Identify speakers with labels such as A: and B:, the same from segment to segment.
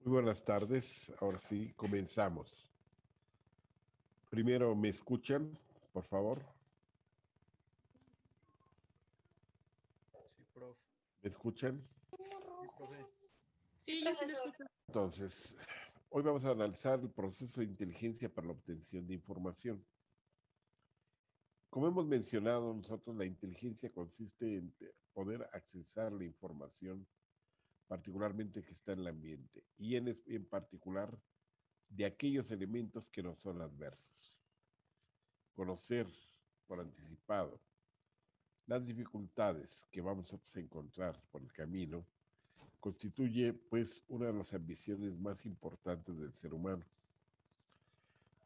A: Muy buenas tardes. Ahora sí, comenzamos. Primero, ¿me escuchan, por favor?
B: Sí, prof.
A: ¿Me escuchan?
B: Sí, profe.
C: Sí, yo sí lo escucho.
A: Entonces, hoy vamos a analizar el proceso de inteligencia para la obtención de información. Como hemos mencionado nosotros, la inteligencia consiste en poder accesar la información, particularmente que está en el ambiente, y en particular de aquellos elementos que no son adversos. Conocer por anticipado las dificultades que vamos a encontrar por el camino constituye pues una de las ambiciones más importantes del ser humano.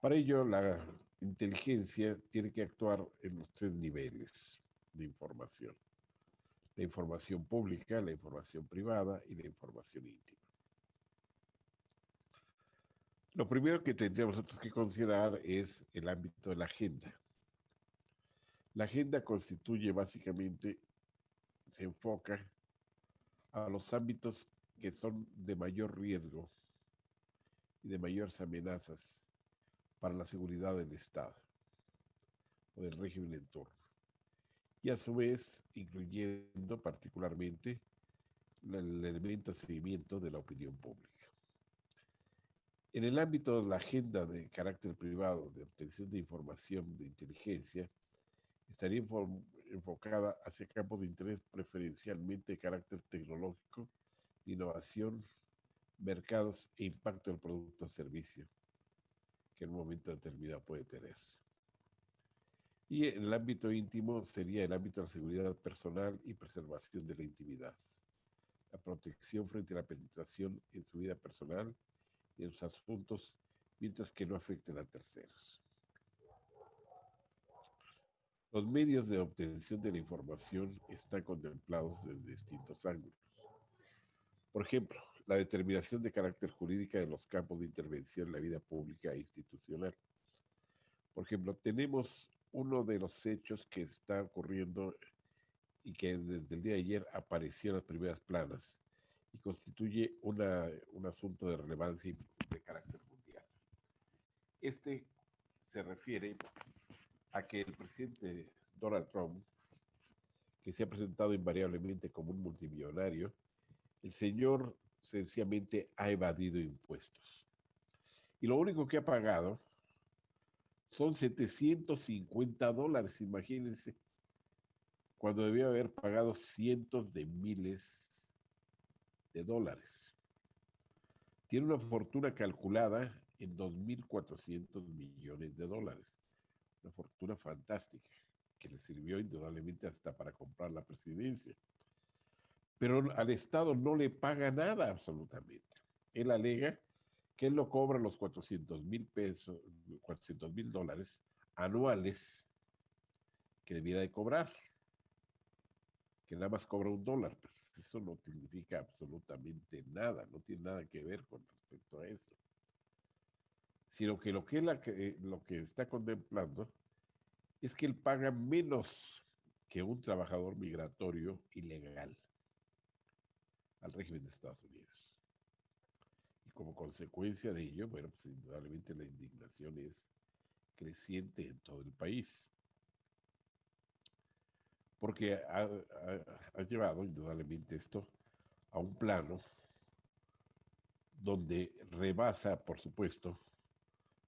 A: Para ello, la inteligencia tiene que actuar en los tres niveles de información: la información pública, la información privada y la información íntima. Lo primero que tendríamos nosotros que considerar es el ámbito de la agenda. La agenda constituye básicamente, se enfoca a los ámbitos que son de mayor riesgo y de mayores amenazas para la seguridad del Estado o del régimen en turno, y a su vez incluyendo particularmente el elemento de seguimiento de la opinión pública. En el ámbito de la agenda de carácter privado de obtención de información de inteligencia, estaría enfocada hacia campos de interés preferencialmente de carácter tecnológico, innovación, mercados e impacto del producto o servicio que en un momento determinado puede tenerse. Y en el ámbito íntimo sería el ámbito de la seguridad personal y preservación de la intimidad, la protección frente a la penetración en su vida personal y en sus asuntos, mientras que no afecten a terceros. Los medios de obtención de la información están contemplados desde distintos ángulos. Por ejemplo, la determinación de carácter jurídica de los campos de intervención en la vida pública e institucional. Por ejemplo, tenemos uno de los hechos que está ocurriendo y que desde el día de ayer apareció en las primeras planas y constituye un asunto de relevancia y de carácter mundial. Este se refiere a que el presidente Donald Trump, que se ha presentado invariablemente como un multimillonario, el señor sencillamente ha evadido impuestos. Y lo único que ha pagado son $750, imagínense, cuando debió haber pagado cientos de miles de dólares. Tiene una fortuna calculada en 2.400 millones de dólares. Una fortuna fantástica que le sirvió indudablemente hasta para comprar la presidencia. Pero al Estado no le paga nada absolutamente. Él alega que él no cobra los 400,000 pesos, 400,000 dólares anuales que debiera de cobrar, que nada más cobra $1, pero eso no significa absolutamente nada, no tiene nada que ver con respecto a eso, sino que lo que está contemplando es que él paga menos que un trabajador migratorio ilegal al régimen de Estados Unidos. Y como consecuencia de ello, bueno, pues indudablemente la indignación es creciente en todo el país, porque ha llevado indudablemente esto a un plano donde rebasa, por supuesto,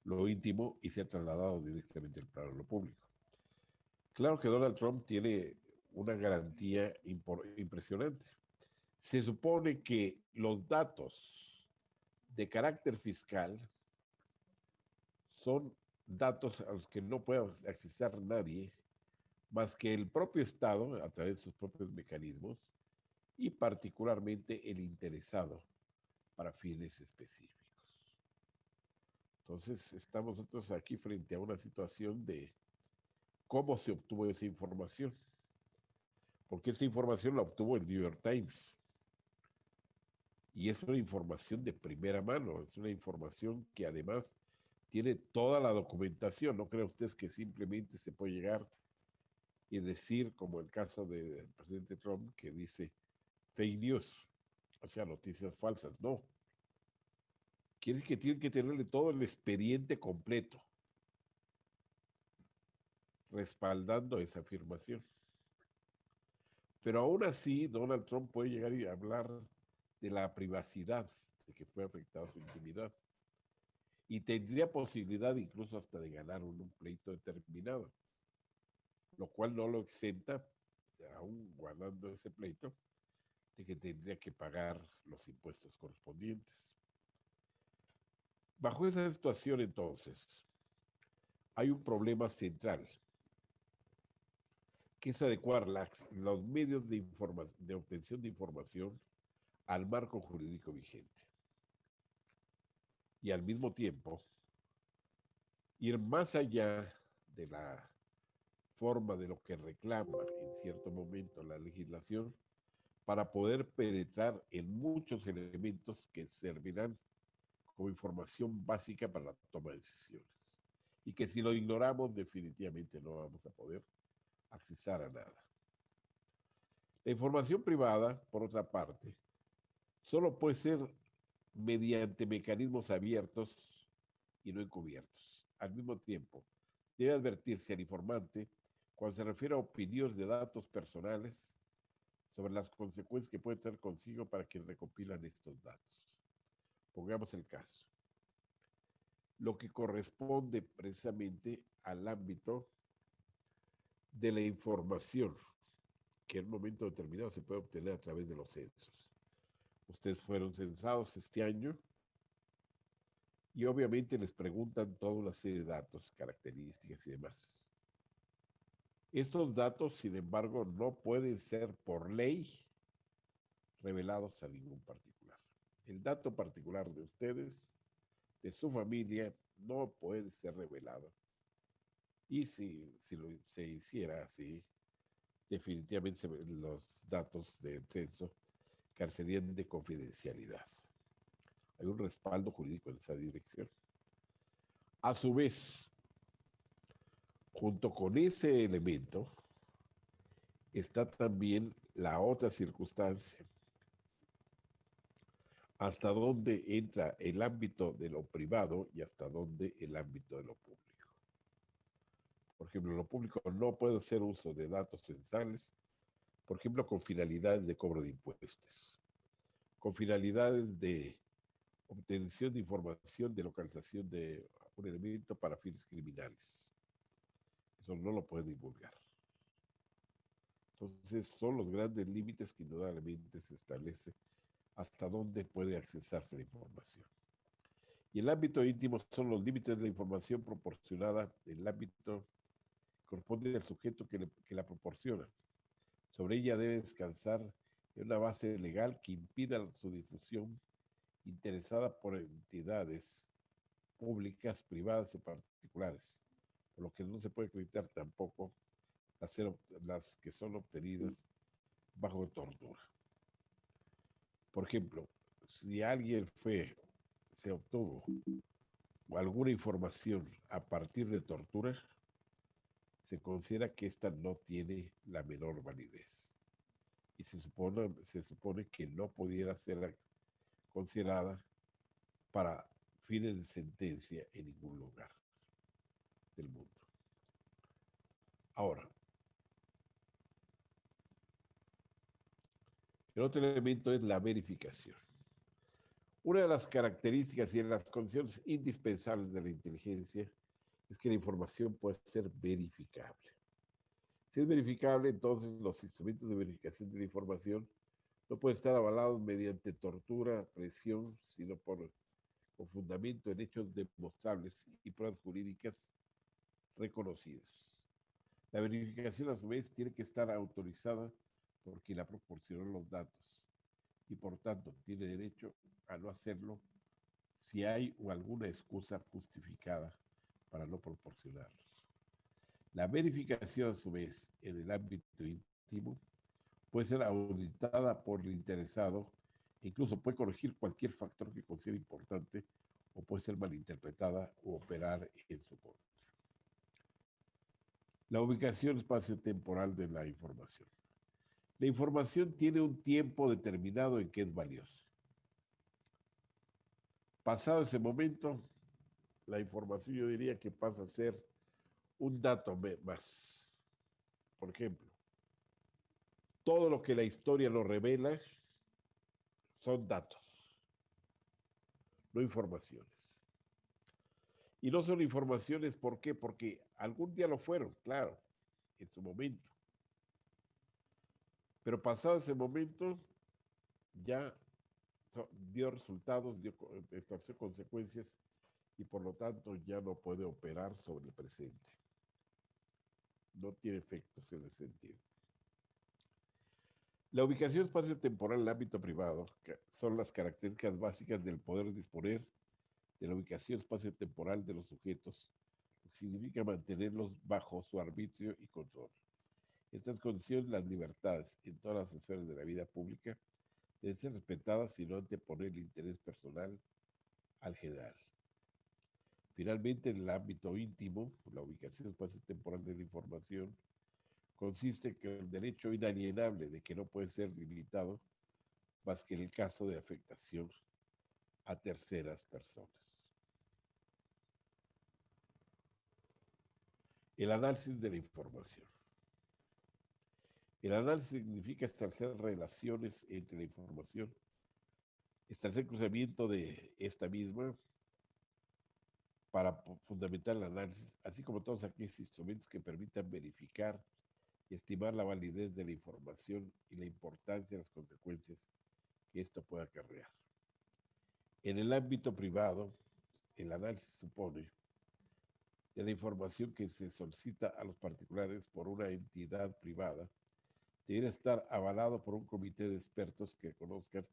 A: lo íntimo y se ha trasladado directamente al plano de lo público. Claro que Donald Trump tiene una garantía impresionante. Se supone que los datos de carácter fiscal son datos a los que no puede accesar nadie más que el propio Estado a través de sus propios mecanismos y particularmente el interesado para fines específicos. Entonces estamos nosotros aquí frente a una situación de cómo se obtuvo esa información, porque esa información la obtuvo el New York Times y es una información de primera mano, es una información que además tiene toda la documentación. No creen ustedes que simplemente se puede llegar y decir, como el caso del presidente Trump, que dice fake news, o sea, noticias falsas. No, Quiere decir que tienen que tenerle todo el expediente completo, respaldando esa afirmación. Pero aún así, Donald Trump puede llegar y hablar de la privacidad, de que fue afectada su intimidad. Y tendría posibilidad incluso hasta de ganar un pleito determinado, lo cual no lo exenta, aún ganando ese pleito, de que tendría que pagar los impuestos correspondientes. Bajo esa situación, entonces, hay un problema central, que es adecuar los medios de obtención de información al marco jurídico vigente. Y al mismo tiempo, ir más allá de la forma de lo que reclama en cierto momento la legislación para poder penetrar en muchos elementos que servirán como información básica para la toma de decisiones. Y que si lo ignoramos, definitivamente no vamos a poder accesar a nada. La información privada, por otra parte, solo puede ser mediante mecanismos abiertos y no encubiertos. Al mismo tiempo, debe advertirse al informante cuando se refiere a opiniones de datos personales sobre las consecuencias que puede traer consigo para quienes recopilan estos datos. Pongamos el caso. Lo que corresponde precisamente al ámbito de la información que en un momento determinado se puede obtener a través de los censos. Ustedes fueron censados este año y obviamente les preguntan toda una serie de datos, características y demás. Estos datos, sin embargo, no pueden ser por ley revelados a ningún particular. El dato particular de ustedes, de su familia, no puede ser revelado. Y si se hiciera así, definitivamente los datos del censo carecerían de confidencialidad. Hay un respaldo jurídico en esa dirección. A su vez, junto con ese elemento, está también la otra circunstancia, hasta dónde entra el ámbito de lo privado y hasta dónde el ámbito de lo público. Por ejemplo, lo público no puede hacer uso de datos censales, por ejemplo, con finalidades de cobro de impuestos, con finalidades de obtención de información de localización de un elemento para fines criminales. Eso no lo puede divulgar. Entonces, son los grandes límites que indudablemente se establece hasta dónde puede accesarse la información. Y el ámbito íntimo son los límites de la información proporcionada en el ámbito que corresponde al sujeto que la proporciona. Sobre ella debe descansar en una base legal que impida su difusión interesada por entidades públicas, privadas y particulares, por lo que no se puede acreditar tampoco las que son obtenidas bajo tortura. Por ejemplo, si alguien se obtuvo alguna información a partir de tortura, se considera que esta no tiene la menor validez. Y se supone que no pudiera ser considerada para fines de sentencia en ningún lugar del mundo. Ahora, el otro elemento es la verificación. Una de las características y de las condiciones indispensables de la inteligencia es que la información puede ser verificable. Si es verificable, entonces los instrumentos de verificación de la información no pueden estar avalados mediante tortura, presión, sino con fundamento en hechos demostrables y pruebas jurídicas reconocidas. La verificación, a su vez, tiene que estar autorizada por quien la proporcionó los datos y, por tanto, tiene derecho a no hacerlo si hay alguna excusa justificada para no proporcionarlos. La verificación, a su vez, en el ámbito íntimo puede ser auditada por el interesado e incluso puede corregir cualquier factor que considere importante o puede ser malinterpretada o operar en su contra. La ubicación espacio-temporal de la información. La información tiene un tiempo determinado en que es valiosa. Pasado ese momento, la información yo diría que pasa a ser un dato más. Por ejemplo, todo lo que la historia nos revela son datos, no informaciones. Y no son informaciones, ¿por qué? Porque algún día lo fueron, claro, en su momento. Pero pasado ese momento, ya dio resultados, estableció consecuencias y por lo tanto ya no puede operar sobre el presente. No tiene efectos en ese sentido. La ubicación espacio-temporal en el ámbito privado son las características básicas del poder disponer de la ubicación espacio-temporal de los sujetos, lo que significa mantenerlos bajo su arbitrio y control. En estas condiciones, las libertades en todas las esferas de la vida pública deben ser respetadas y no anteponer el interés personal al general. Finalmente, en el ámbito íntimo, la ubicación espacio-temporal de la información consiste en el derecho inalienable de que no puede ser limitado más que en el caso de afectación a terceras personas. El análisis de la información. El análisis significa establecer relaciones entre la información, establecer cruzamiento de esta misma para fundamentar el análisis, así como todos aquellos instrumentos que permitan verificar y estimar la validez de la información y la importancia de las consecuencias que esto pueda acarrear. En el ámbito privado, el análisis supone de la información que se solicita a los particulares por una entidad privada debería estar avalado por un comité de expertos que conozcan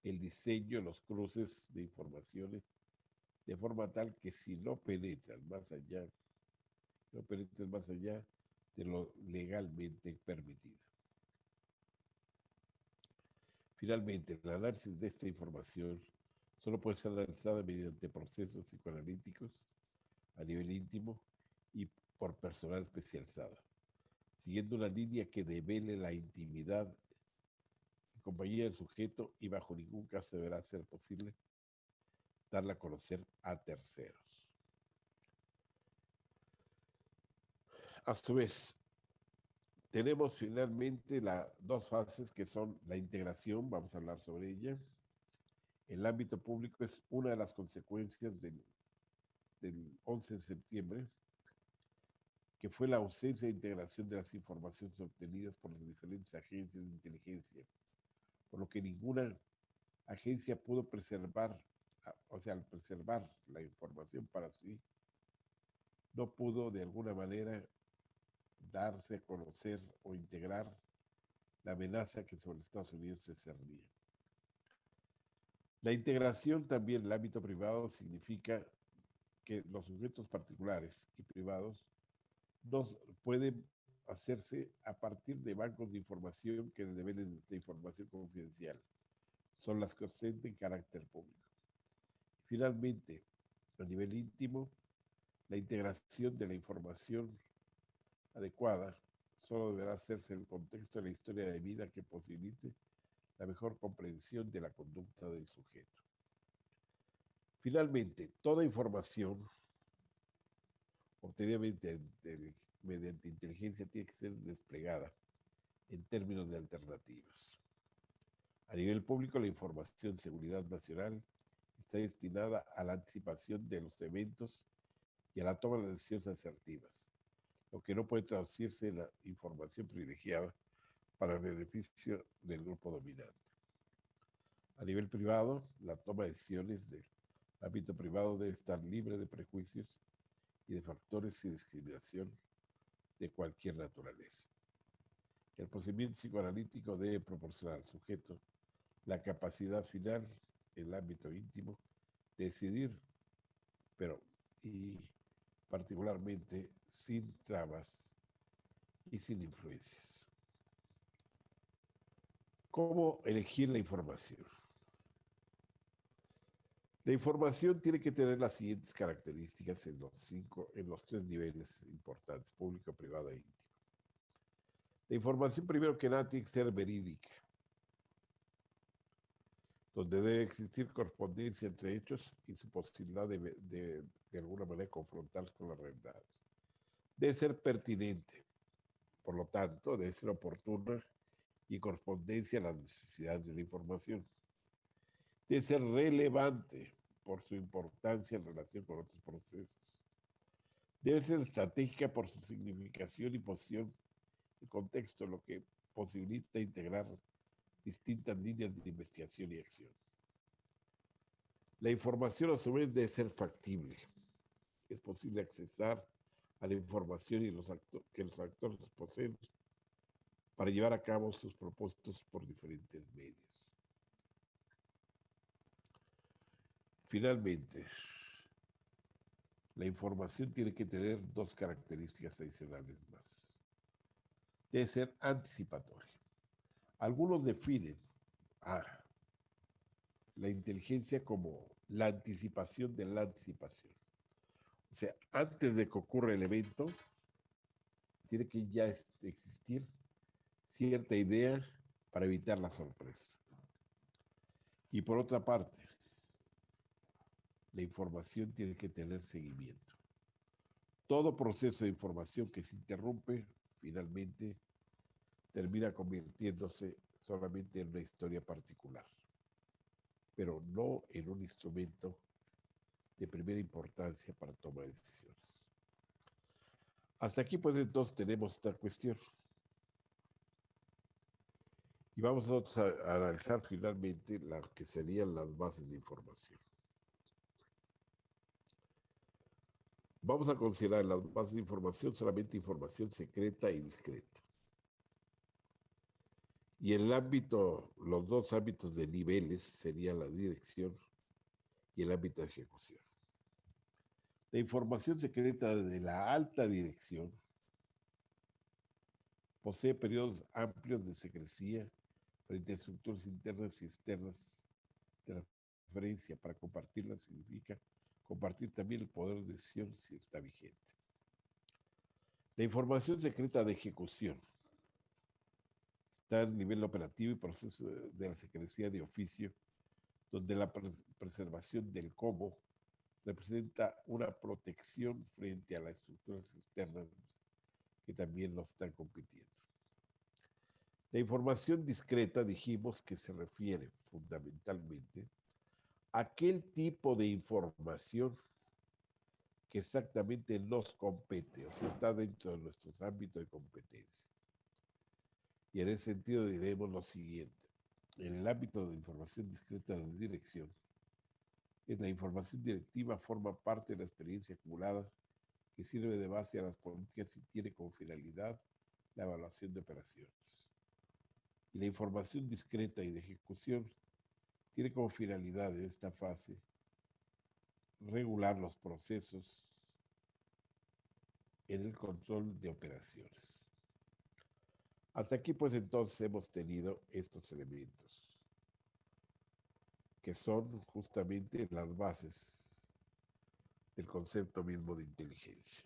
A: el diseño, los cruces de informaciones, de forma tal que si no penetran más allá de lo legalmente permitido. Finalmente, el análisis de esta información solo puede ser analizada mediante procesos psicoanalíticos a nivel íntimo y por personal especializado, siguiendo una línea que devele la intimidad en compañía del sujeto y bajo ningún caso deberá ser posible darla a conocer a terceros. A su vez, tenemos finalmente dos fases que son la integración, vamos a hablar sobre ella. El ámbito público es una de las consecuencias del 11 de septiembre, que fue la ausencia de integración de las informaciones obtenidas por las diferentes agencias de inteligencia, por lo que ninguna agencia pudo preservar, al preservar la información para sí, no pudo de alguna manera darse a conocer o integrar la amenaza que sobre Estados Unidos se cernía. La integración también en el ámbito privado significa que los sujetos particulares y privados no pueden hacerse a partir de bancos de información que develen de información confidencial. Son las que ostenten carácter público. Finalmente, a nivel íntimo, la integración de la información adecuada solo deberá hacerse en el contexto de la historia de vida que posibilite la mejor comprensión de la conducta del sujeto. Finalmente, toda información obtenida mediante inteligencia tiene que ser desplegada en términos de alternativas. A nivel público, la información de seguridad nacional está destinada a la anticipación de los eventos y a la toma de decisiones asertivas, lo que no puede traducirse en la información privilegiada para el beneficio del grupo dominante. A nivel privado, la toma de decisiones del ámbito privado debe estar libre de prejuicios y de factores de discriminación de cualquier naturaleza. El procedimiento psicoanalítico debe proporcionar al sujeto la capacidad final en el ámbito íntimo de decidir, y particularmente sin trabas y sin influencias. ¿Cómo elegir la información? La información tiene que tener las siguientes características en los tres niveles importantes: público, privado e íntimo. La información, primero que nada, tiene que ser verídica. donde debe existir correspondencia entre hechos y su posibilidad de alguna manera confrontarse con la realidad. Debe ser pertinente, por lo tanto, debe ser oportuna y correspondencia a las necesidades de la información. Debe ser relevante por su importancia en relación con otros procesos. Debe ser estratégica por su significación y posición en contexto, lo que posibilita integrar distintas líneas de investigación y acción. La información a su vez debe ser factible. Es posible accesar a la información y que los actores poseen para llevar a cabo sus propósitos por diferentes medios. Finalmente, la información tiene que tener dos características adicionales más. Debe ser anticipatoria. Algunos definen a la inteligencia como la anticipación de la anticipación. O sea, antes de que ocurra el evento, tiene que ya existir cierta idea para evitar la sorpresa. Y por otra parte, la información tiene que tener seguimiento. Todo proceso de información que se interrumpe, finalmente, termina convirtiéndose solamente en una historia particular, pero no en un instrumento de primera importancia para tomar decisiones. Hasta aquí, pues, entonces tenemos esta cuestión. Y vamos nosotros a analizar finalmente lo que serían las bases de información. Vamos a considerar las bases de información solamente información secreta y discreta. Y el ámbito, los dos ámbitos de niveles serían la dirección y el ámbito de ejecución. La información secreta de la alta dirección posee periodos amplios de secrecía frente a estructuras internas y externas de referencia. Para compartirla significa compartir también el poder de decisión si está vigente. La información secreta de ejecución está en nivel operativo y proceso de la secrecía de oficio, donde la preservación del cómo representa una protección frente a las estructuras externas que también lo están compitiendo. La información discreta, dijimos que se refiere fundamentalmente a aquel tipo de información que exactamente nos compete, o sea, está dentro de nuestros ámbitos de competencia. Y en ese sentido diremos lo siguiente. En el ámbito de información discreta de dirección, la información directiva forma parte de la experiencia acumulada que sirve de base a las políticas y tiene como finalidad la evaluación de operaciones. Y la información discreta y de ejecución tiene como finalidad en esta fase regular los procesos en el control de operaciones. Hasta aquí, pues, entonces hemos tenido estos elementos, que son justamente las bases del concepto mismo de inteligencia.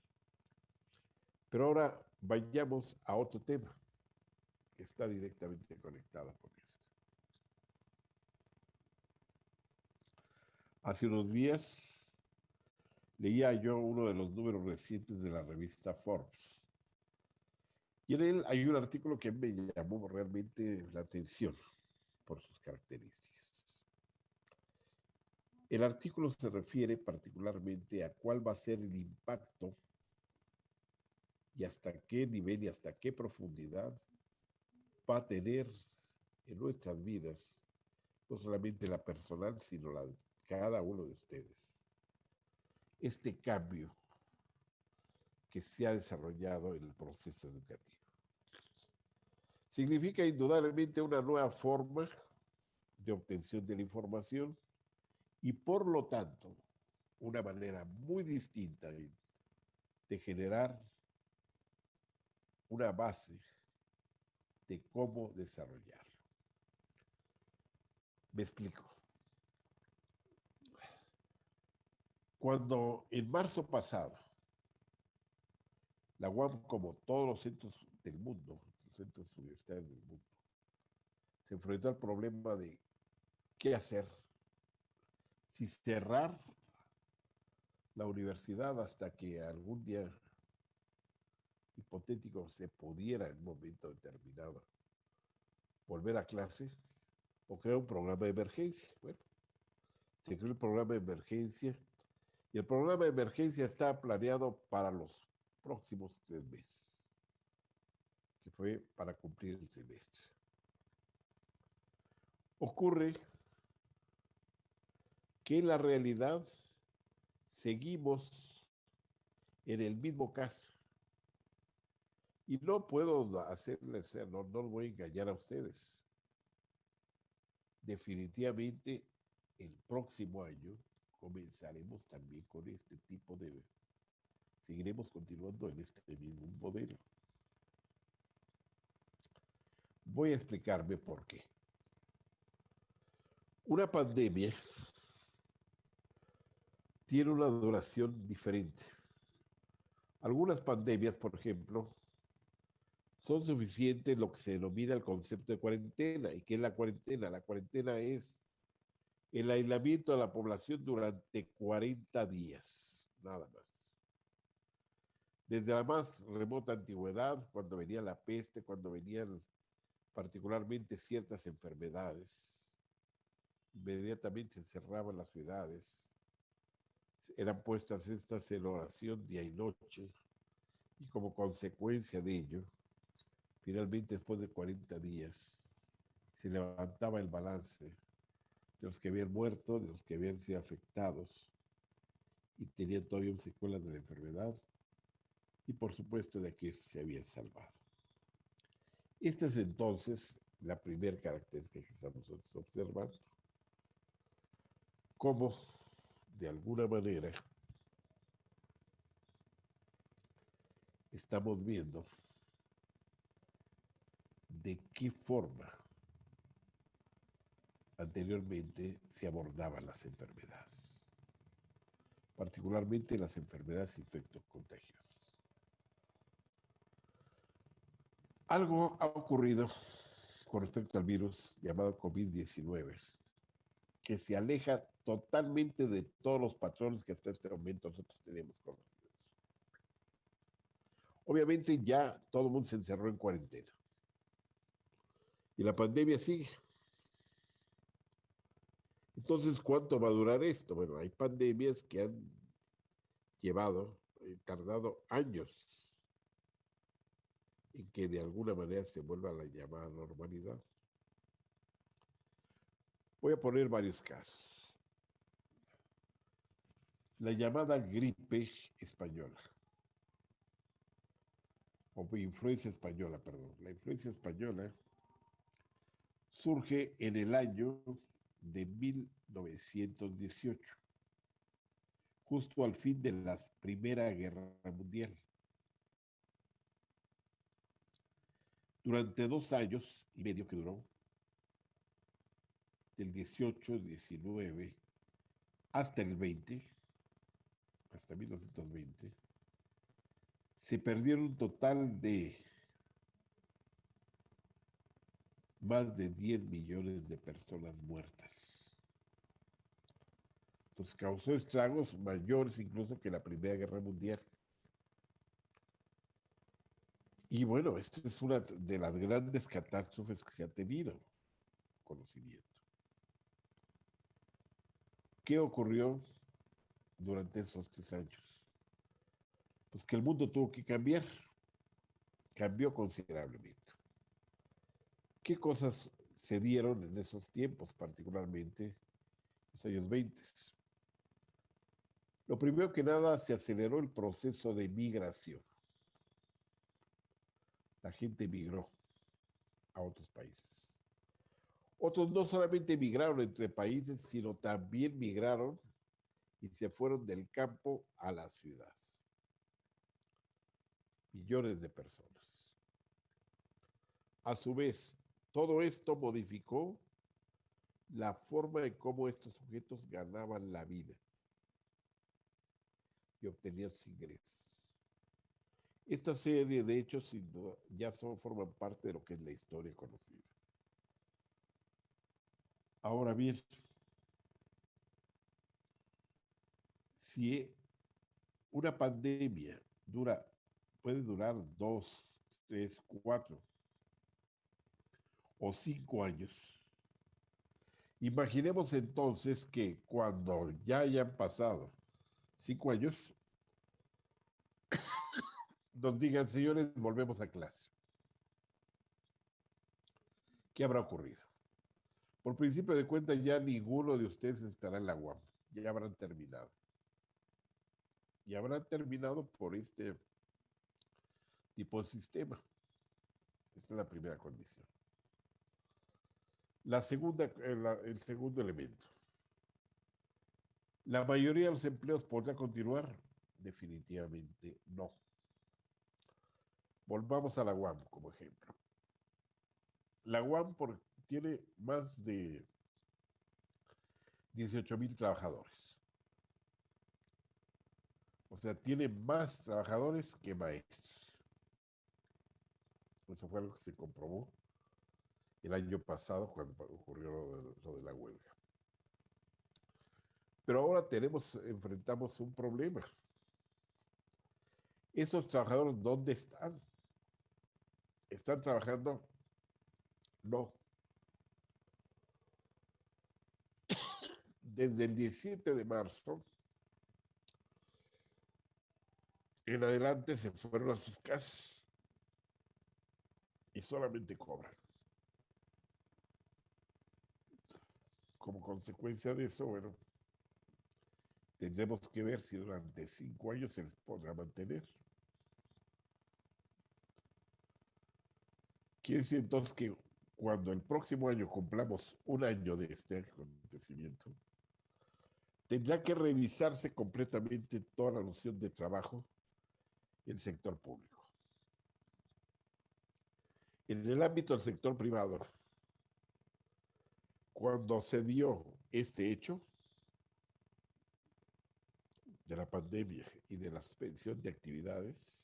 A: Pero ahora vayamos a otro tema que está directamente conectado con esto. Hace unos días leía yo uno de los números recientes de la revista Forbes. Y en él hay un artículo que me llamó realmente la atención por sus características. El artículo se refiere particularmente a cuál va a ser el impacto y hasta qué nivel y hasta qué profundidad va a tener en nuestras vidas, no solamente la personal, sino la de cada uno de ustedes. Este cambio que se ha desarrollado en el proceso educativo. Significa indudablemente una nueva forma de obtención de la información y por lo tanto una manera muy distinta de generar una base de cómo desarrollarlo. Me explico. Cuando en marzo pasado, la UAM, como todos los centros del mundo, los centros universitarios del mundo, se enfrentó al problema de qué hacer. Si cerrar la universidad hasta que algún día hipotético se pudiera en un momento determinado volver a clase o crear un programa de emergencia. Bueno, se creó el programa de emergencia y el programa de emergencia está planeado para los próximos 3 meses, que fue para cumplir el semestre. Ocurre que en la realidad seguimos en el mismo caso. Y no puedo hacerles, no los voy a engañar a ustedes. Definitivamente, el próximo año comenzaremos también con este tipo de... Seguiremos continuando en este mismo modelo. Voy a explicarme por qué. Una pandemia tiene una duración diferente. Algunas pandemias, por ejemplo, son suficientes lo que se denomina el concepto de cuarentena. ¿Y qué es la cuarentena? La cuarentena es el aislamiento de la población durante 40 días, nada más. Desde la más remota antigüedad, cuando venía la peste, cuando venían particularmente ciertas enfermedades, inmediatamente se encerraban las ciudades, eran puestas estas en oración día y noche, y como consecuencia de ello, finalmente después de 40 días, se levantaba el balance de los que habían muerto, de los que habían sido afectados y tenían todavía secuelas de la enfermedad, y por supuesto de que se habían salvado. Esta es entonces la primera característica que estamos observando. Cómo, de alguna manera, estamos viendo de qué forma anteriormente se abordaban las enfermedades, particularmente las enfermedades infectocontagiosas. Algo ha ocurrido con respecto al virus llamado COVID-19, que se aleja totalmente de todos los patrones que hasta este momento nosotros tenemos conocidos. Obviamente ya todo el mundo se encerró en cuarentena. Y la pandemia sigue. Entonces, ¿cuánto va a durar esto? Bueno, hay pandemias que han tardado años en que de alguna manera se vuelva a la llamada normalidad. Voy a poner varios casos. La llamada gripe española, o influencia española, perdón. La influencia española surge en el año de 1918, justo al fin de la Primera Guerra Mundial. Durante 2 años y medio que duró, del 18, 19, hasta el 20, hasta 1920, se perdieron un total de más de 10 millones de personas muertas. Entonces causó estragos mayores incluso que la Primera Guerra Mundial. Y bueno, esta es una de las grandes catástrofes que se ha tenido conocimiento. ¿Qué ocurrió durante esos 3 años? Pues que el mundo tuvo que cambiar, cambió considerablemente. ¿Qué cosas se dieron en esos tiempos, particularmente los años 20? Lo primero que nada, se aceleró el proceso de migración. La gente migró a otros países. Otros no solamente migraron entre países, sino también migraron y se fueron del campo a la ciudad. Millones de personas. A su vez, todo esto modificó la forma en cómo estos sujetos ganaban la vida y obtenían sus ingresos. Esta serie de hechos sin duda, ya forman parte de lo que es la historia conocida. Ahora bien, si una pandemia puede durar 2, 3, 4 o 5 años, imaginemos entonces que cuando ya hayan pasado 5 años, nos digan, señores, volvemos a clase. ¿Qué habrá ocurrido? Por principio de cuenta, ya ninguno de ustedes estará en la UAM. Ya habrán terminado. Y habrán terminado por este tipo de sistema. Esta es la primera condición. El segundo elemento. ¿La mayoría de los empleos podrá continuar? Definitivamente no. Volvamos a la UAM como ejemplo. La UAM tiene más de 18,000 trabajadores. O sea, tiene más trabajadores que maestros. Eso fue algo que se comprobó el año pasado cuando ocurrió lo de la huelga. Pero ahora enfrentamos un problema. ¿Esos trabajadores dónde están? ¿Están trabajando? No. Desde el 17 de marzo en adelante se fueron a sus casas y solamente cobran. Como consecuencia de eso, bueno, tendremos que ver si durante 5 años se les podrá mantener. Quiere decir entonces que cuando el próximo año cumplamos un año de este acontecimiento, tendrá que revisarse completamente toda la noción de trabajo en el sector público. En el ámbito del sector privado, cuando se dio este hecho de la pandemia y de la suspensión de actividades,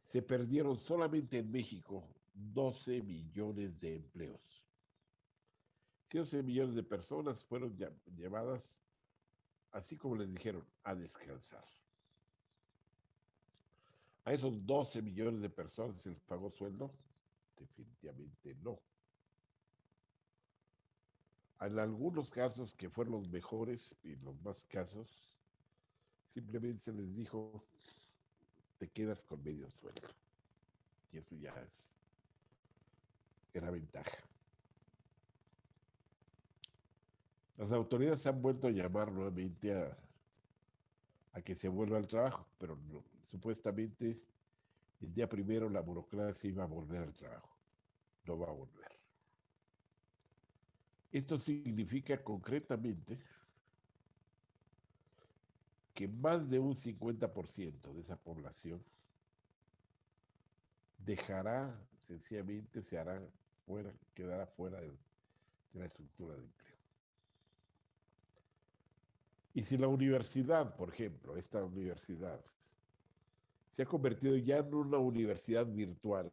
A: se perdieron solamente en México 12 millones de empleos. 12 millones de personas fueron llevadas, así como les dijeron, a descansar. ¿A esos 12 millones de personas se les pagó sueldo? Definitivamente no. En algunos casos, que fueron los mejores y los más casos, simplemente se les dijo, te quedas con medio sueldo. Y eso ya era ventaja. Las autoridades han vuelto a llamar nuevamente a que se vuelva al trabajo, pero no, supuestamente el día primero la burocracia iba a volver al trabajo. No va a volver. Esto significa concretamente que más de un 50% de esa población sencillamente quedará fuera de la estructura de empleo. Y si la universidad, por ejemplo, esta universidad, se ha convertido ya en una universidad virtual,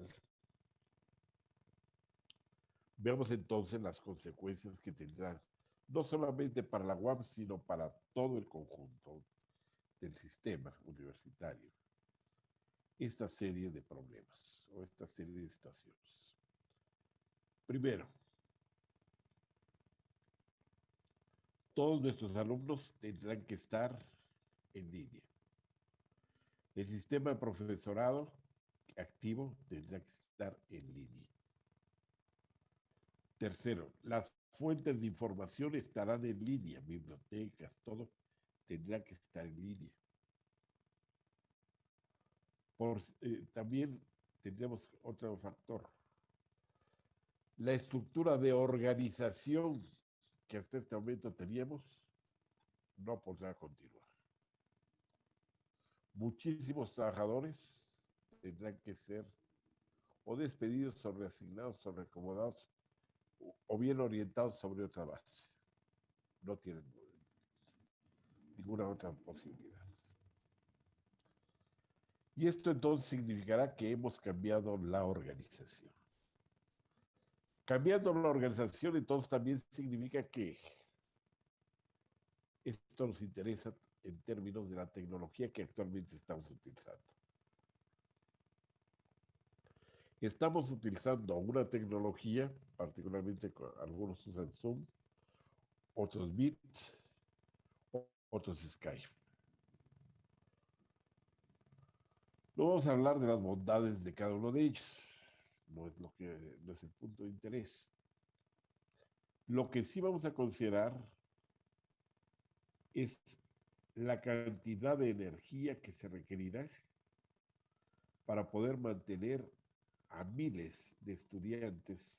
A: veamos entonces las consecuencias que tendrán, no solamente para la UAM, sino para todo el conjunto del sistema universitario, esta serie de problemas o esta serie de situaciones. Primero, todos nuestros alumnos tendrán que estar en línea. El sistema de profesorado activo tendrá que estar en línea. Tercero, las fuentes de información estarán en línea, bibliotecas, todo tendrá que estar en línea. También tendremos otro factor. La estructura de organización que hasta este momento teníamos no podrá continuar. Muchísimos trabajadores tendrán que ser o despedidos o reasignados o reacomodados o bien orientados sobre otra base. No tienen ninguna otra posibilidad. Y esto entonces significará que hemos cambiado la organización. Cambiando la organización, entonces también significa que esto nos interesa en términos de la tecnología que actualmente estamos utilizando. Estamos utilizando una tecnología, particularmente algunos usan Zoom, otros Meet, otros Skype. No vamos a hablar de las bondades de cada uno de ellos. No es el punto de interés. Lo que sí vamos a considerar es la cantidad de energía que se requerirá para poder mantener a miles de estudiantes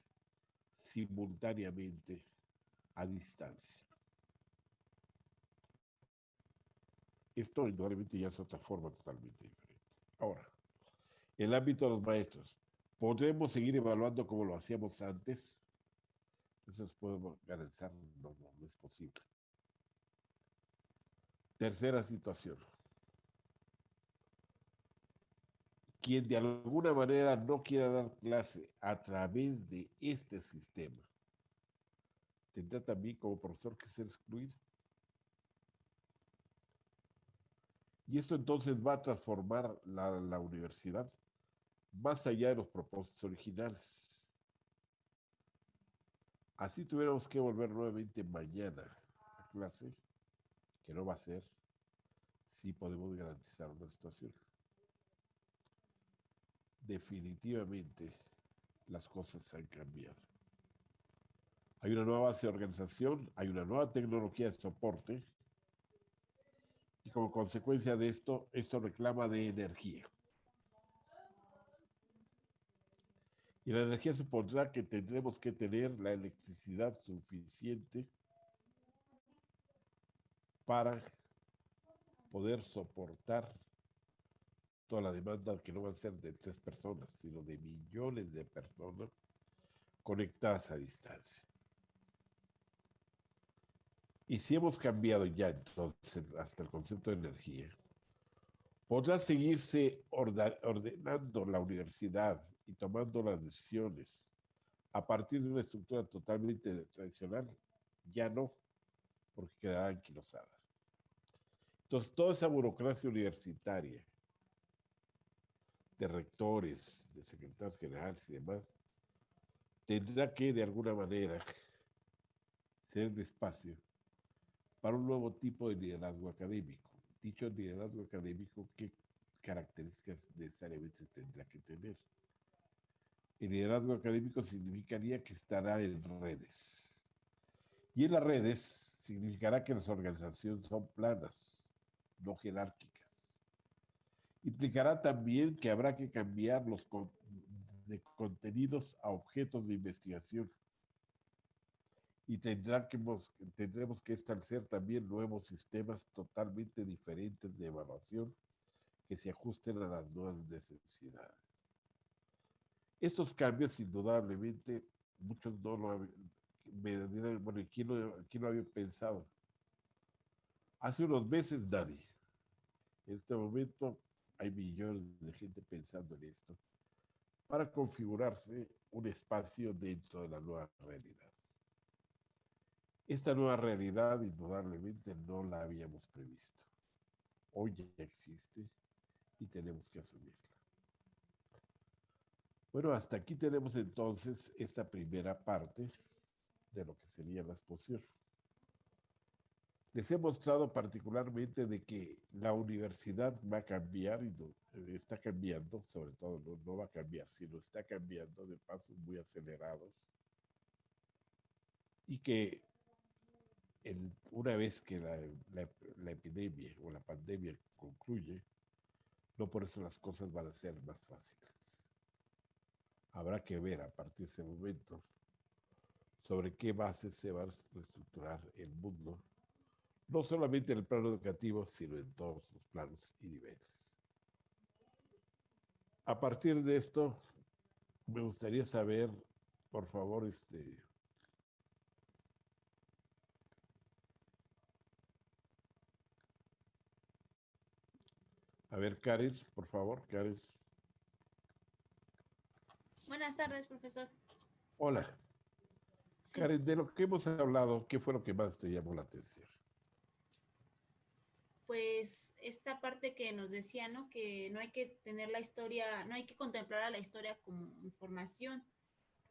A: simultáneamente a distancia. Esto indudablemente ya es otra forma totalmente diferente. Ahora, en el ámbito de los maestros, ¿podremos seguir evaluando como lo hacíamos antes? Eso nos podemos garantizar, no es posible. Tercera situación. Quien de alguna manera no quiera dar clase a través de este sistema, ¿tendrá también como profesor que ser excluido? Y esto entonces va a transformar la universidad más allá de los propósitos originales. Así tuviéramos que volver nuevamente mañana a clase, que no va a ser, si podemos garantizar una situación. Definitivamente las cosas han cambiado. Hay una nueva base de organización, hay una nueva tecnología de soporte y como consecuencia de esto reclama de energía. Y la energía supondrá que tendremos que tener la electricidad suficiente para poder soportar toda la demanda que no van a ser de 3 personas, sino de millones de personas conectadas a distancia. Y si hemos cambiado ya entonces hasta el concepto de energía, podrá seguirse ordenando la universidad y tomando las decisiones a partir de una estructura totalmente tradicional, ya no, porque quedará anquilosada. Entonces, toda esa burocracia universitaria de rectores, de secretarios generales y demás, tendrá que de alguna manera ser el espacio para un nuevo tipo de liderazgo académico. Dicho liderazgo académico, ¿qué características necesariamente tendrá que tener? El liderazgo académico significaría que estará en redes. Y en las redes significará que las organizaciones son planas, no jerárquicas. Implicará también que habrá que cambiar de contenidos a objetos de investigación. Y tendremos que establecer también nuevos sistemas totalmente diferentes de evaluación que se ajusten a las nuevas necesidades. Estos cambios, indudablemente, muchos no lo habían, bueno, ¿quién lo había pensado? Hace unos meses nadie. En este momento hay millones de gente pensando en esto para configurarse un espacio dentro de la nueva realidad. Esta nueva realidad indudablemente no la habíamos previsto. Hoy ya existe y tenemos que asumirla. Bueno, hasta aquí tenemos entonces esta primera parte de lo que sería la exposición. Les he mostrado particularmente de que la universidad va a cambiar y está cambiando, sobre todo no va a cambiar, sino está cambiando de pasos muy acelerados y que una vez que la epidemia o la pandemia concluye, no por eso las cosas van a ser más fáciles. Habrá que ver a partir de ese momento sobre qué bases se va a reestructurar el mundo, no solamente en el plano educativo, sino en todos los planos y niveles. A partir de esto, me gustaría saber, por favor, a ver, Caris, por favor, Caris.
C: Buenas tardes, profesor.
A: Hola.
C: Sí,
A: Karen, de lo que hemos hablado, ¿qué fue lo que más te llamó la atención?
C: pues esta parte que nos decía, ¿no? Que no hay que tener la historia, no hay que contemplar a la historia como información,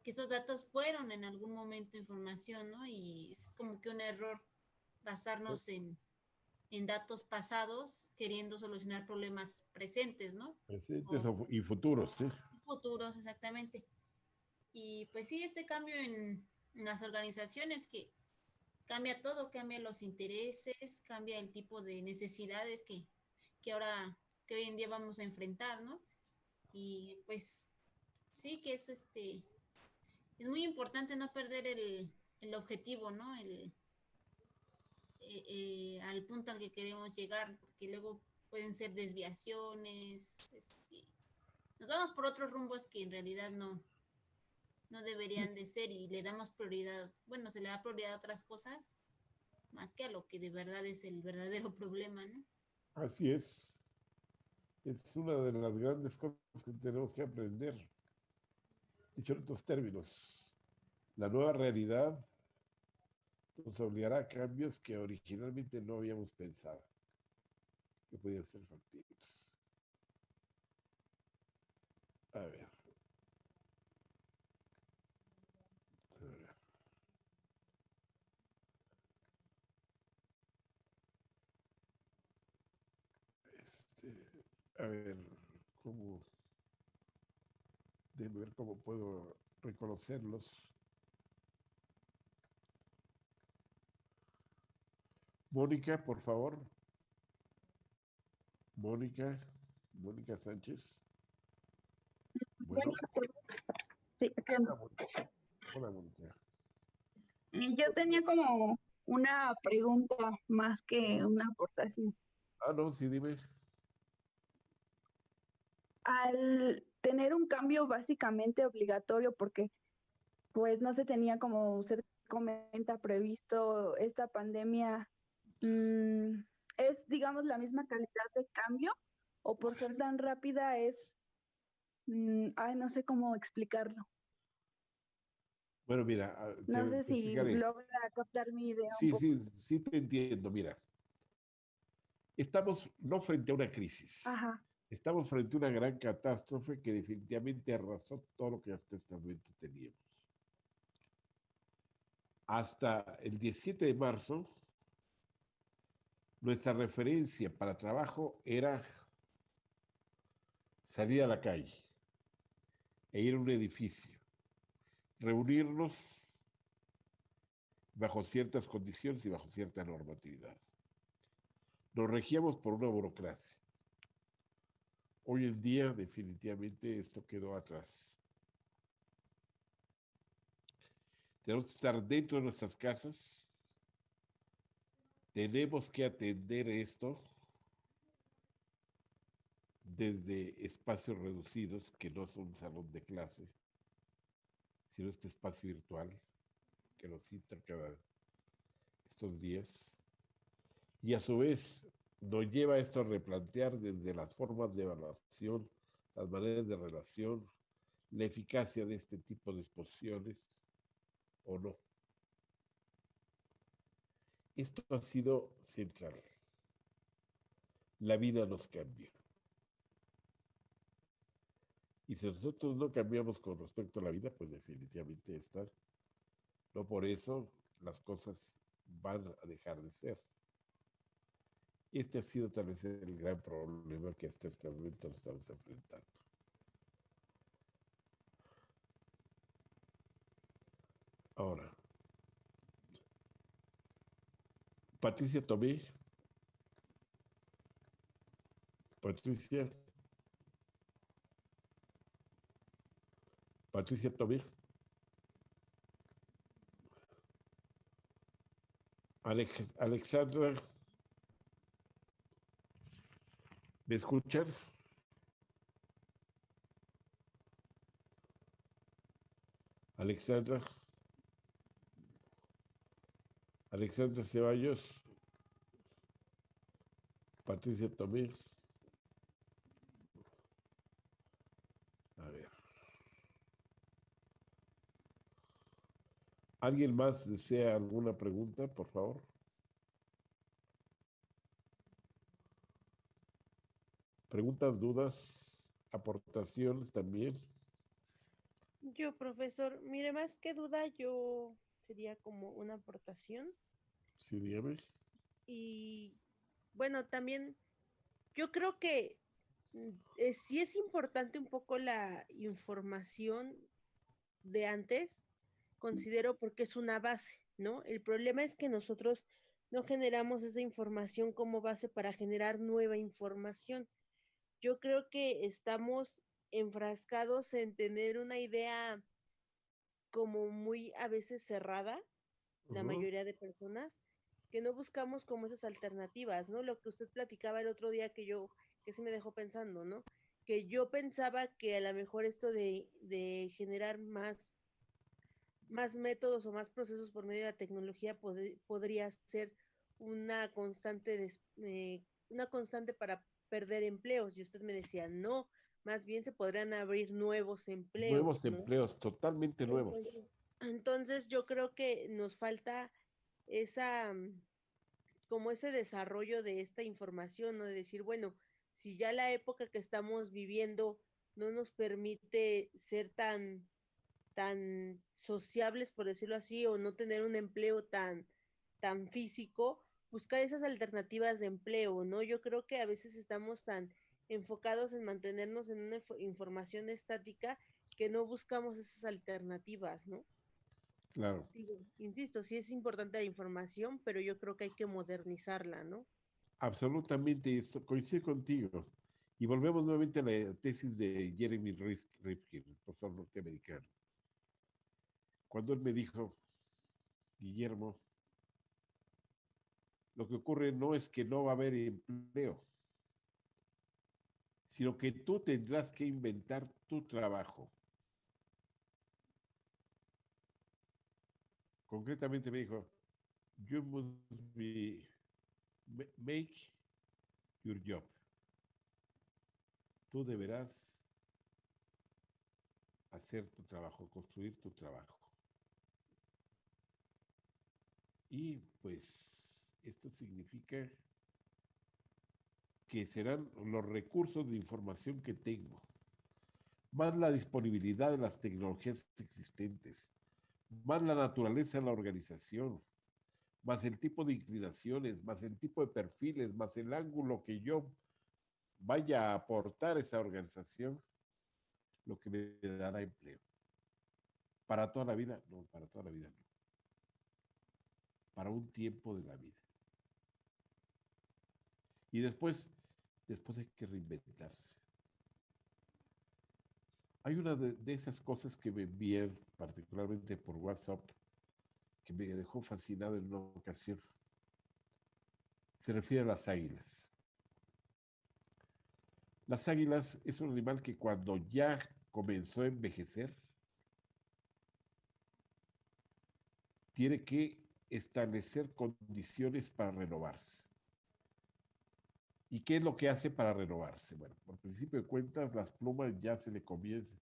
C: que esos datos fueron en algún momento información, ¿no? Y es como que un error basarnos en datos pasados queriendo solucionar problemas presentes, ¿no?
A: Presentes
C: O
A: y futuros, ¿sí?
C: futuros, exactamente. Y pues sí, este cambio en las organizaciones que cambia todo, cambia los intereses, cambia el tipo de necesidades que ahora, que hoy en día vamos a enfrentar, ¿no? Y pues sí que es muy importante no perder el objetivo, ¿no? Al punto al que queremos llegar, porque luego pueden ser desviaciones, nos vamos por otros rumbos que en realidad no deberían de ser y le damos prioridad, bueno, se le da prioridad a otras cosas más que a lo que de verdad es el verdadero problema, ¿no?
A: Así es. Es una de las grandes cosas que tenemos que aprender. Dicho en otros términos, la nueva realidad nos obligará a cambios que originalmente no habíamos pensado que podían ser factibles. A ver, a ver, a ver, cómo, déjame ver cómo puedo reconocerlos. Mónica, por favor. Mónica, Mónica Sánchez. Bueno,
D: Sí,
A: hola, Mónica. Hola, Mónica.
D: y yo tenía como una pregunta más que una aportación.
A: Ah, no, sí, dime.
D: Al tener un cambio básicamente obligatorio, porque pues no se tenía, como usted comenta, previsto esta pandemia, mm, ¿es, digamos, la misma calidad de cambio? ¿O por ser tan rápida es, ay, no sé cómo explicarlo?
A: Bueno, mira,
D: No sé
A: te
D: si
A: explicaré.
D: logra captar mi idea un
A: Sí,
D: poco.
A: sí, sí te entiendo. Mira, estamos no frente a una crisis,
D: Ajá,
A: estamos frente a una gran catástrofe que definitivamente arrasó todo lo que hasta este momento teníamos. Hasta el 17 de marzo, nuestra referencia para trabajo era salir a la calle e ir a un edificio, reunirnos bajo ciertas condiciones y bajo cierta normatividad. Nos regíamos por una burocracia. Hoy en día definitivamente esto quedó atrás. Tenemos que estar dentro de nuestras casas, tenemos que atender esto desde espacios reducidos, que no son un salón de clase, sino este espacio virtual que nos cita cada estos días. Y a su vez nos lleva esto a replantear desde las formas de evaluación, las maneras de relación, la eficacia de este tipo de exposiciones o no. Esto ha sido central. La vida nos cambió. Y si nosotros no cambiamos con respecto a la vida, pues definitivamente están. No por eso las cosas van a dejar de ser. Este ha sido tal vez el gran problema que hasta este momento nos estamos enfrentando. Ahora, Patricia Tomé, Patricia, Patricia Tomé, Alexandra, ¿me escuchan? Alexandra, Alexandra Ceballos, Patricia Tomé. A ver. ¿Alguien más desea alguna pregunta, por favor? Preguntas, dudas, aportaciones también.
E: Yo, profesor, mire, más que duda, yo sería como una aportación.
A: Sí, dígame.
E: Y bueno, también yo creo que sí es importante un poco la información de antes, considero, porque es una base, ¿no? El problema es que nosotros no generamos esa información como base para generar nueva información. Yo creo que estamos enfrascados en tener una idea como muy a veces cerrada, la
A: Ujú.
E: mayoría de personas, que no buscamos como esas alternativas, ¿no? Lo que usted platicaba el otro día que sí me dejó pensando, ¿no? Que yo pensaba que a lo mejor esto de generar más métodos o más procesos por medio de la tecnología podría ser una constante, una constante para perder empleos. Y usted me decía, no, más bien se podrían abrir nuevos
A: Nuevos
E: empleos, ¿no?
A: empleos, totalmente nuevos.
E: Entonces yo creo que nos falta esa, como ese desarrollo de esta información, ¿no? De decir, bueno, si ya la época que estamos viviendo no nos permite ser tan sociables, por decirlo así, o no tener un empleo tan físico, buscar esas alternativas de empleo, ¿no? Yo creo que a veces estamos tan enfocados en mantenernos en una información estática que no buscamos esas alternativas, ¿no?
A: Claro,
E: Digo, insisto, sí es importante la información, pero yo creo que hay que modernizarla, ¿no?
A: absolutamente esto, coincido contigo. Y volvemos nuevamente a la tesis de Jeremy Rifkin, el profesor norteamericano. Cuando él me dijo, Guillermo, lo que ocurre no es que no va a haber empleo, sino que tú tendrás que inventar tu trabajo. Concretamente me dijo, you must make your job. Tú deberás hacer tu trabajo, construir tu trabajo. Y pues esto significa que serán los recursos de información que tengo, más la disponibilidad de las tecnologías existentes, más la naturaleza de la organización, más el tipo de inclinaciones, más el tipo de perfiles, más el ángulo que yo vaya a aportar a esa organización, lo que me dará empleo. Para toda la vida, no, para toda la vida no. Para un tiempo de la vida. Y después hay que reinventarse. Hay una de esas cosas que me envían, particularmente por WhatsApp, que me dejó fascinado en una ocasión. Se refiere a las águilas. Las águilas es un animal que cuando ya comenzó a envejecer, tiene que establecer condiciones para renovarse. ¿Y qué es lo que hace para renovarse? Bueno, por principio de cuentas, las plumas ya se le comienza,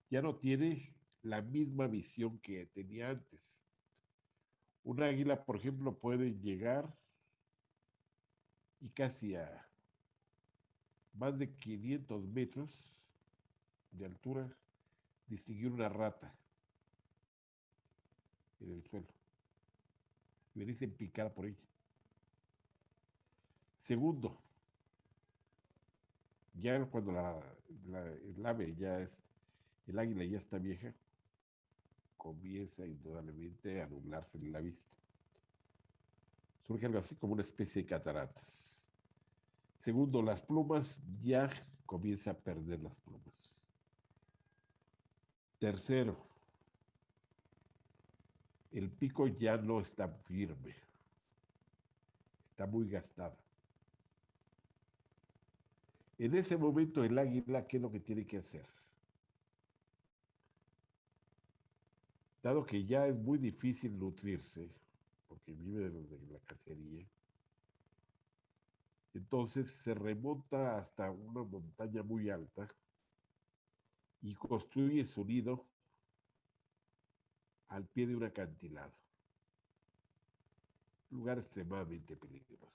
A: ya no tiene la misma visión que tenía antes. Un águila, por ejemplo, puede llegar y casi a más de 500 metros de altura distinguir una rata en el suelo y venirse en picada por ella. Segundo, ya cuando el ave ya es, el águila ya está vieja, comienza indudablemente a nublarse la vista. Surge algo así como una especie de cataratas. Segundo, las plumas ya comienza a perder las plumas. Tercero, el pico ya no está firme, está muy gastado. En ese momento el águila, ¿qué es lo que tiene que hacer? Dado que ya es muy difícil nutrirse, porque vive de la cacería, entonces se remonta hasta una montaña muy alta y construye su nido al pie de un acantilado, lugar extremadamente peligroso,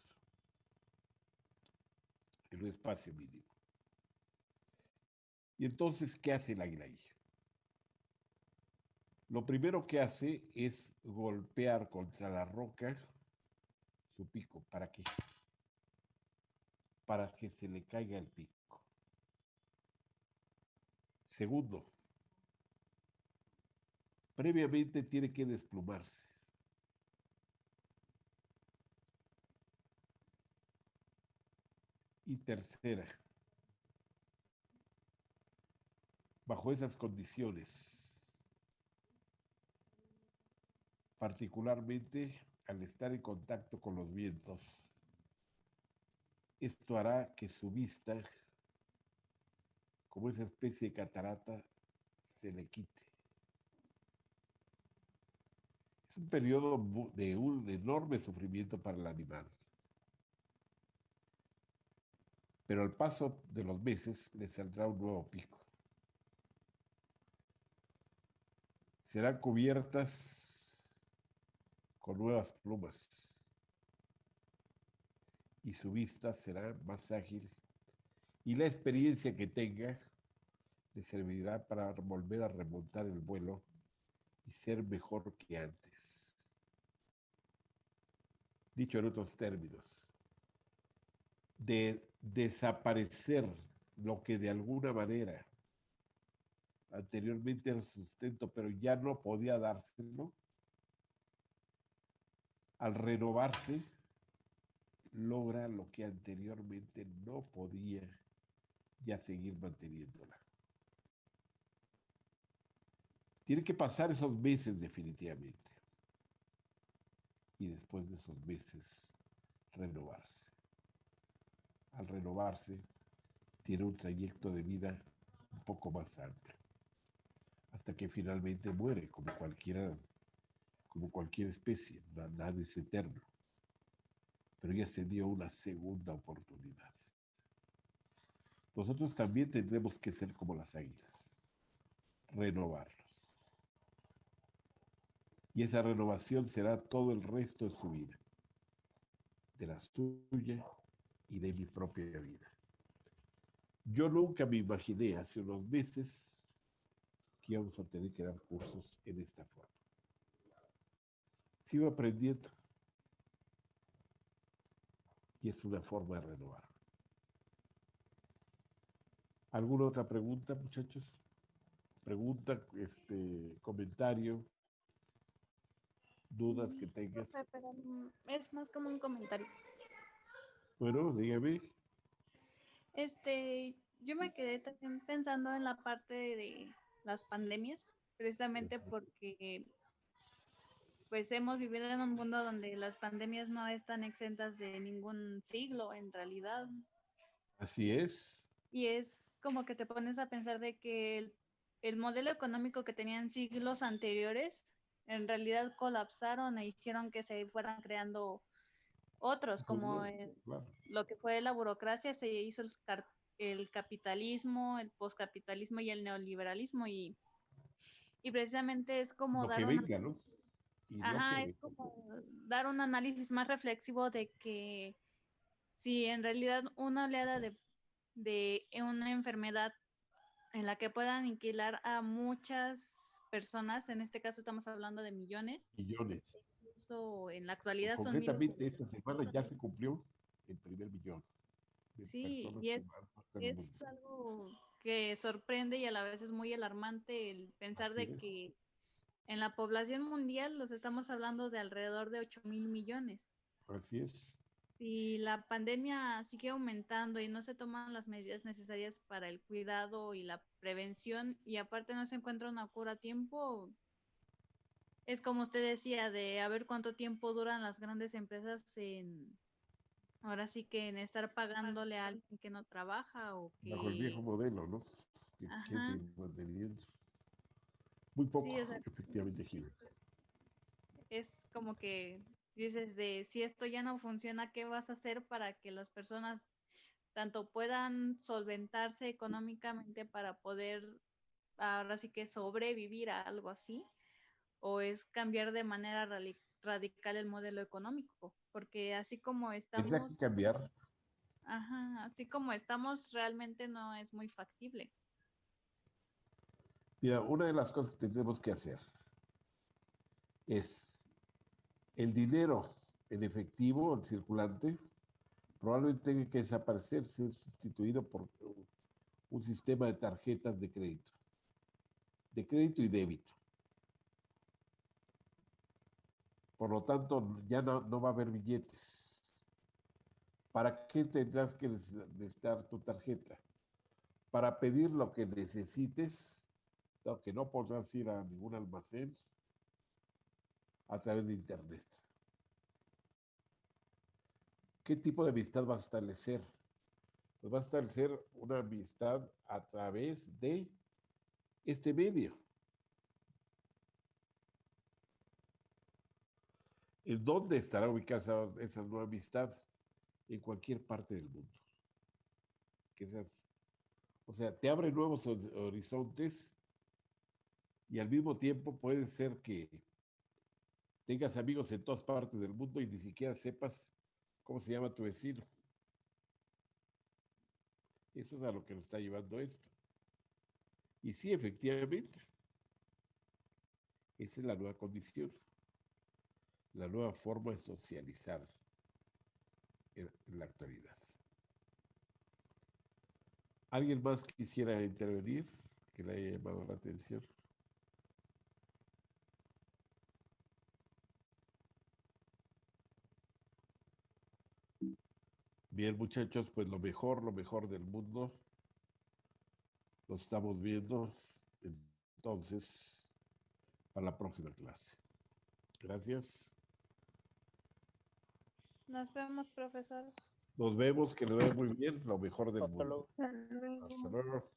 A: en un espacio mínimo. Y entonces, ¿qué hace el águila ahí? Lo primero que hace es golpear contra la roca su pico. ¿Para qué? Para que se le caiga el pico. Segundo, previamente tiene que desplumarse. Y tercera, bajo esas condiciones, particularmente al estar en contacto con los vientos, esto hará que su vista, como esa especie de catarata, se le quite. Es un periodo de un enorme sufrimiento para el animal. Pero al paso de los meses le saldrá un nuevo pico. Serán cubiertas con nuevas plumas y su vista será más ágil y la experiencia que tenga le servirá para volver a remontar el vuelo y ser mejor que antes. Dicho en otros términos, de desaparecer lo que de alguna manera anteriormente era sustento, pero ya no podía dárselo, al renovarse, logra lo que anteriormente no podía ya seguir manteniéndola. Tiene que pasar esos meses definitivamente. Y después de esos meses, renovarse. Al renovarse, tiene un trayecto de vida un poco más amplio. Hasta que finalmente muere, como cualquier especie. Nada es eterno. Pero ya se dio una segunda oportunidad. Nosotros también tendremos que ser como las águilas. Renovarlos. Y esa renovación será todo el resto de su vida. De la suya y de mi propia vida. Yo nunca me imaginé hace unos meses que íbamos a tener que dar cursos en esta forma. Sigo aprendiendo. Y es una forma de renovar. ¿Alguna otra pregunta, muchachos? Pregunta, comentario, dudas que tengas.
F: Pero es más como un comentario.
A: Bueno, dígame.
F: Yo me quedé también pensando en la parte de las pandemias, precisamente porque pues hemos vivido en un mundo donde las pandemias no están exentas de ningún siglo en realidad.
A: Así es.
F: Y es como que te pones a pensar de que el modelo económico que tenían siglos anteriores en realidad colapsaron e hicieron que se fueran creando otros, como
A: Claro.
F: lo que fue la burocracia, se hizo el capitalismo, el poscapitalismo y el neoliberalismo, y precisamente es como
A: Lo
F: dar
A: que
F: una,
A: venga, ¿no? Y
F: ajá,
A: lo que
F: es como dar un análisis más reflexivo de que si en realidad una oleada de una enfermedad en la que puedan aniquilar a muchas personas, en este caso estamos hablando de millones,
A: millones.
F: incluso en la actualidad son miles de
A: Concretamente, esta semana ya se cumplió el primer millón de
F: sí,
A: personas
F: y
A: que han muerto en el
F: es
A: mundo.
F: algo que sorprende y a la vez es muy alarmante el pensar
A: Así
F: de
A: es.
F: que en la población mundial los estamos hablando de alrededor de 8.000 millones.
A: Así es.
F: Si la pandemia sigue aumentando y no se toman las medidas necesarias para el cuidado y la prevención y aparte no se encuentra una cura a tiempo, es como usted decía, de a ver cuánto tiempo duran las grandes empresas ahora sí que en estar pagándole a alguien que no trabaja o
A: Bajo el
F: que,
A: viejo modelo, ¿no? Que quiere
F: ajá,
A: seguir manteniendo. Muy poco,
F: sí, o sea,
A: efectivamente, Gil.
F: es como que dices de si esto ya no funciona, ¿qué vas a hacer para que las personas tanto puedan solventarse económicamente para poder ahora sí que sobrevivir a algo así? o es cambiar de manera radical el modelo económico, porque así como
A: Tendrá que
F: estamos,
A: cambiar.
F: ajá, así como estamos, realmente no es muy factible.
A: Mira, una de las cosas que tenemos que hacer es el dinero en efectivo, el circulante, probablemente tenga que desaparecer, ser sustituido por un sistema de tarjetas de crédito y débito. Por lo tanto, ya no va a haber billetes. ¿Para qué tendrás que necesitar tu tarjeta? Para pedir lo que necesites, que no podrás ir a ningún almacén a través de Internet. ¿Qué tipo de amistad vas a establecer? Pues vas a establecer una amistad a través de este medio. ¿En dónde estará ubicada esa nueva amistad? En cualquier parte del mundo. O sea, te abre nuevos horizontes y al mismo tiempo puede ser que tengas amigos en todas partes del mundo y ni siquiera sepas cómo se llama tu vecino. Eso es a lo que nos está llevando esto. Y sí, efectivamente, esa es la nueva condición, la nueva forma de socializar en la actualidad. ¿Alguien más quisiera intervenir que le haya llamado la atención? Bien, muchachos, pues lo mejor del mundo lo estamos viendo entonces para la próxima clase. Gracias.
F: Nos vemos, profesor.
A: Nos vemos, que le vaya muy bien, lo mejor del
B: Hasta
A: mundo.
B: luego.
E: Hasta luego.
A: Hasta luego.